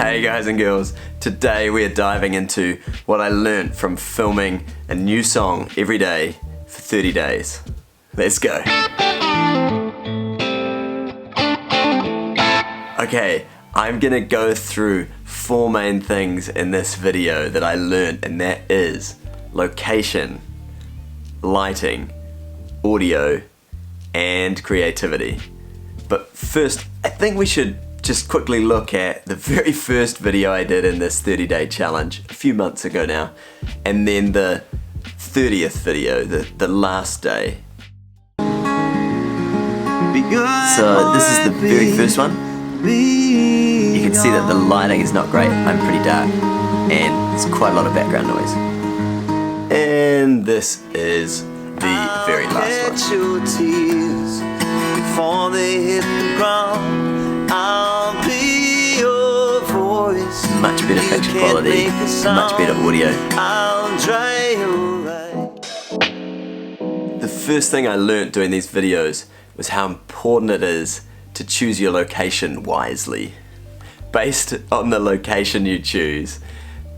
Hey guys and girls, today we are diving into what I learnt from filming a new song every day for 30 days. Let's go. Okay, I'm gonna go through 4 main things in this video that I learnt, and that is location, lighting, audio, and creativity. But first, I think we should just quickly look at the very first video I did in this 30-day challenge a few months ago now, and then the 30th video, the last day. So this is the very first one. You can see that the lighting is not great. I'm pretty dark and there's quite a lot of background noise. And this is the very last one. Much better picture quality, much better audio. The first thing I learnt doing these videos was how important it is to choose your location wisely. Based on the location you choose,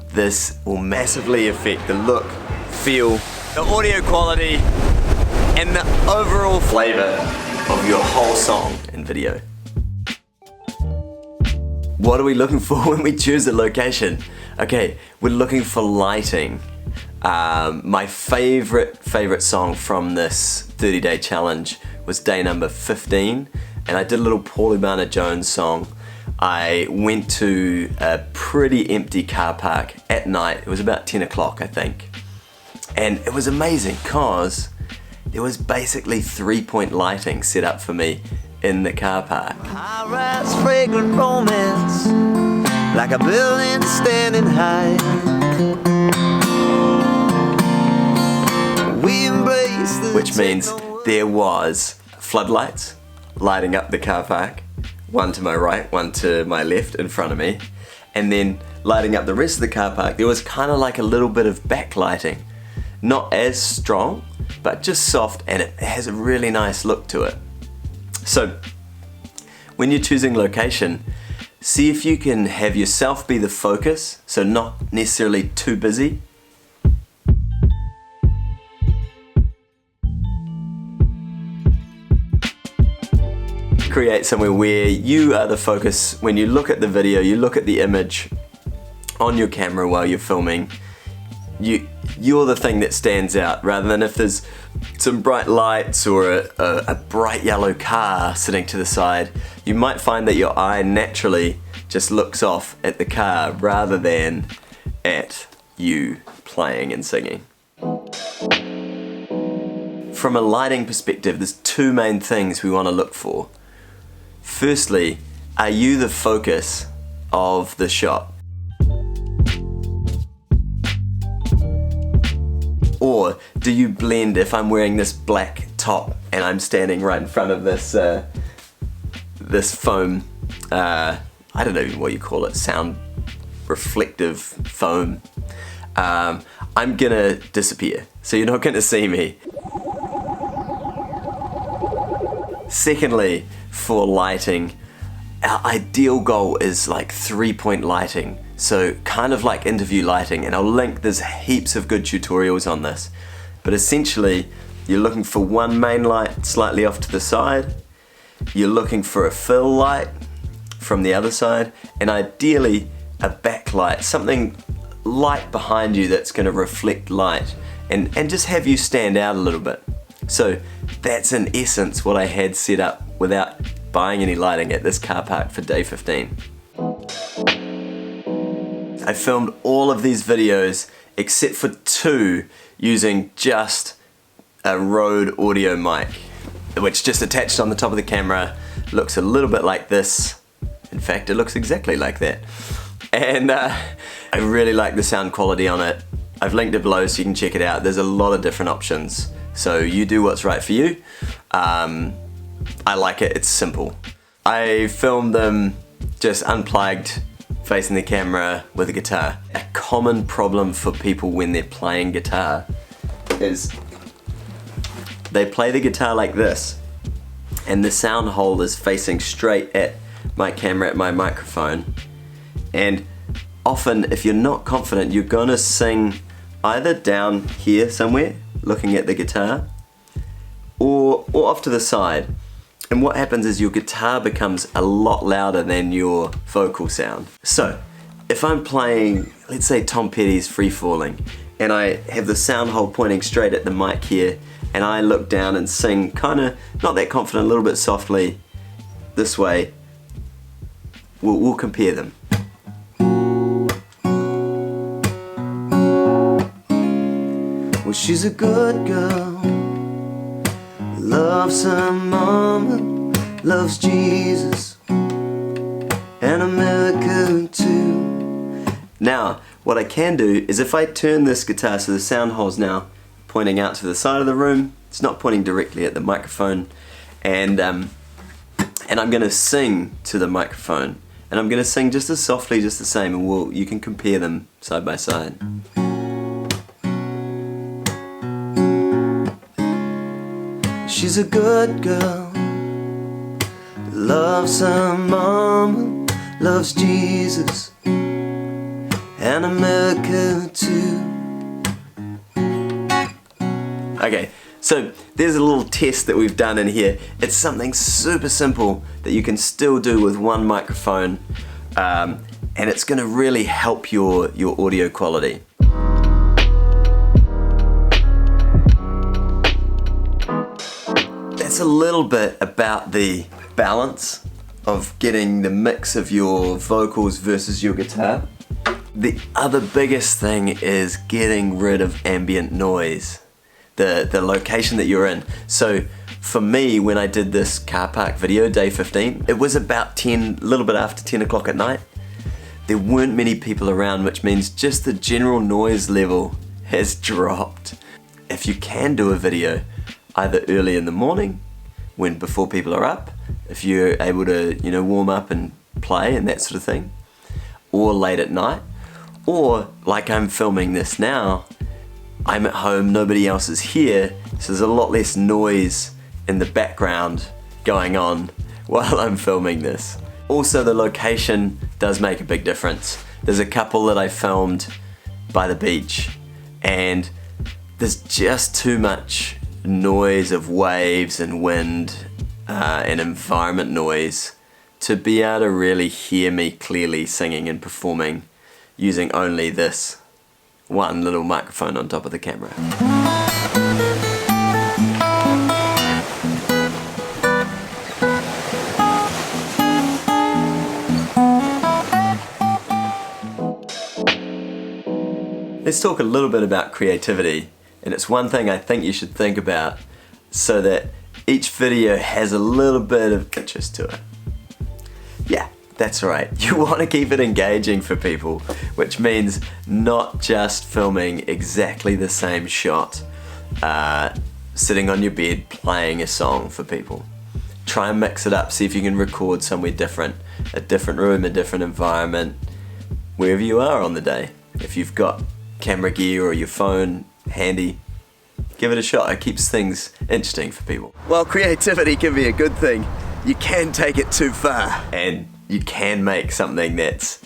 this will massively affect the look, feel, the audio quality, and the overall flavour of your whole song and video. What are we looking for when we choose a location? Okay, we're looking for lighting. My favorite song from this 30-day challenge was day number 15, and I did a little Paulie Barner-Jones song. I went to a pretty empty car park at night. It was about 10 o'clock, I think. And it was amazing because there was basically 3-point lighting set up for me in the car park. High-rise fragrant romance, like a building standing high. We embrace the Which means there was floodlights lighting up the car park, one to my right, one to my left in front of me, and then lighting up the rest of the car park. There was kind of like a little bit of backlighting, not as strong, but just soft, and it has a really nice look to it. So, when you're choosing location, see if you can have yourself be the focus, so not necessarily too busy. Create somewhere where you are the focus. When you look at the video, you look at the image on your camera while you're filming, you're the thing that stands out, rather than if there's some bright lights or a bright yellow car sitting to the side, you might find that your eye naturally just looks off at the car rather than at you playing and singing. From a lighting perspective, there's 2 main things we want to look for. Firstly, are you the focus of the shot? Or do you blend if I'm wearing this black top and I'm standing right in front of this this foam, I don't know what you call it, sound reflective foam, I'm gonna disappear, so you're not gonna see me. Secondly, for lighting, our ideal goal is like 3-point lighting. So kind of like interview lighting, and I'll link, there's heaps of good tutorials on this. But essentially, you're looking for one main light slightly off to the side, you're looking for a fill light from the other side, and ideally a backlight, something light behind you that's going to reflect light and just have you stand out a little bit. So that's in essence what I had set up without buying any lighting at this car park for day 15. I filmed all of these videos except for 2 using just a Rode audio mic, which just attached on the top of the camera, looks a little bit like this. In fact, it looks exactly like that. And I really like the sound quality on it. I've linked it below so you can check it out. There's a lot of different options, so you do what's right for you. I like it, it's simple. I filmed them just unplugged, facing the camera with a guitar. A common problem for people when they're playing guitar is they play the guitar like this, and the sound hole is facing straight at my camera, at my microphone, And often, if you're not confident, you're gonna sing either down here somewhere, looking at the guitar, or off to the side. And what happens is your guitar becomes a lot louder than your vocal sound. So, if I'm playing, let's say Tom Petty's Free Falling, and I have the sound hole pointing straight at the mic here, and I look down and sing kinda, not that confident, a little bit softly, this way, we'll compare them. Well, she's a good girl, loves her mama, loves Jesus, and America too. Now, what I can do is if I turn this guitar so the sound hole's now pointing out to the side of the room, it's not pointing directly at the microphone, and I'm gonna sing to the microphone, and I'm gonna sing just as softly, just the same, and you can compare them side by side. She's a good girl, loves her mama, loves Jesus, and America too. Okay, so there's a little test that we've done in here. It's something super simple that you can still do with one microphone, and it's gonna really help your audio quality. That's a little bit about the balance of getting the mix of your vocals versus your guitar. The other biggest thing is getting rid of ambient noise, the location that you're in. So for me, when I did this car park video, day 15, it was about a little bit after 10 o'clock at night. There weren't many people around, which means just the general noise level has dropped. If you can do a video, either early in the morning, before people are up, if you're able to, warm up and play and that sort of thing, or late at night, or like I'm filming this now, I'm at home, nobody else is here, so there's a lot less noise in the background going on while I'm filming this. Also, the location does make a big difference. There's a couple that I filmed by the beach, and there's just too much noise of waves and wind and environment noise to be able to really hear me clearly singing and performing using only this one little microphone on top of the camera. Let's talk a little bit about creativity, and it's one thing I think you should think about so that each video has a little bit of interest to it. Yeah, that's right. You want to keep it engaging for people, which means not just filming exactly the same shot, sitting on your bed playing a song for people. Try and mix it up, see if you can record somewhere different, a different room, a different environment, wherever you are on the day. If you've got camera gear or your phone handy, give it a shot. It keeps things interesting for people. While creativity can be a good thing, you can take it too far, and you can make something that's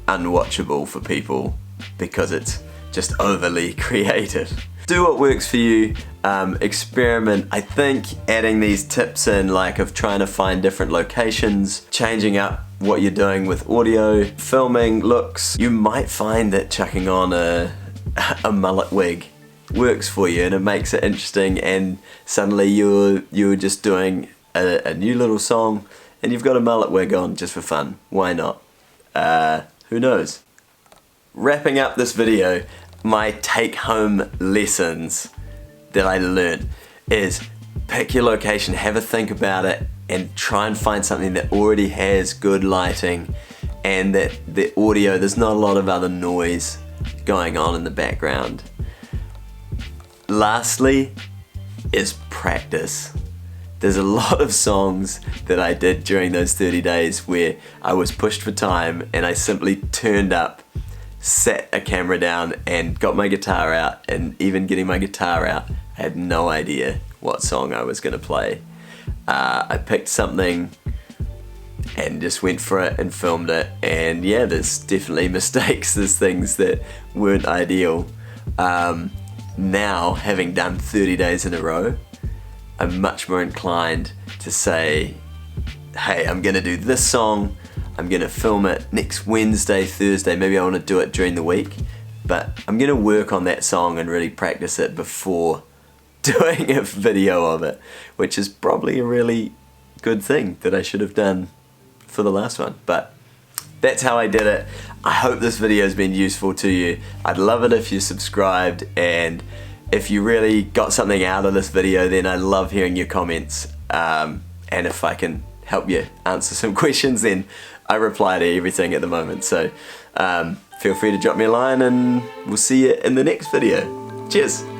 unwatchable for people because it's just overly creative. Do what works for you, experiment. I think adding these tips in, like of trying to find different locations, changing up what you're doing with audio, filming, looks, you might find that chucking on a mullet wig works for you and it makes it interesting, and suddenly you're just doing a new little song and you've got a mullet wig on just for fun. Why not? Who knows? Wrapping up this video, my take-home lessons that I learned is pick your location, have a think about it, and try and find something that already has good lighting and that the audio, there's not a lot of other noise going on in the background. Lastly is practice. There's a lot of songs that I did during those 30 days where I was pushed for time and I simply turned up, sat a camera down and got my guitar out, and even getting my guitar out, I had no idea what song I was going to play. I picked something and just went for it and filmed it. And yeah, there's definitely mistakes, there's things that weren't ideal. Now, having done 30 days in a row, I'm much more inclined to say, hey, I'm gonna do this song, I'm gonna film it next Wednesday, Thursday, maybe I wanna do it during the week, but I'm gonna work on that song and really practice it before doing a video of it, which is probably a really good thing that I should have done for the last one. But that's how I did it. I hope this video has been useful to you. I'd love it if you subscribed, and if you really got something out of this video, then I love hearing your comments. And if I can help you answer some questions, then I reply to everything at the moment. So feel free to drop me a line, and we'll see you in the next video. Cheers.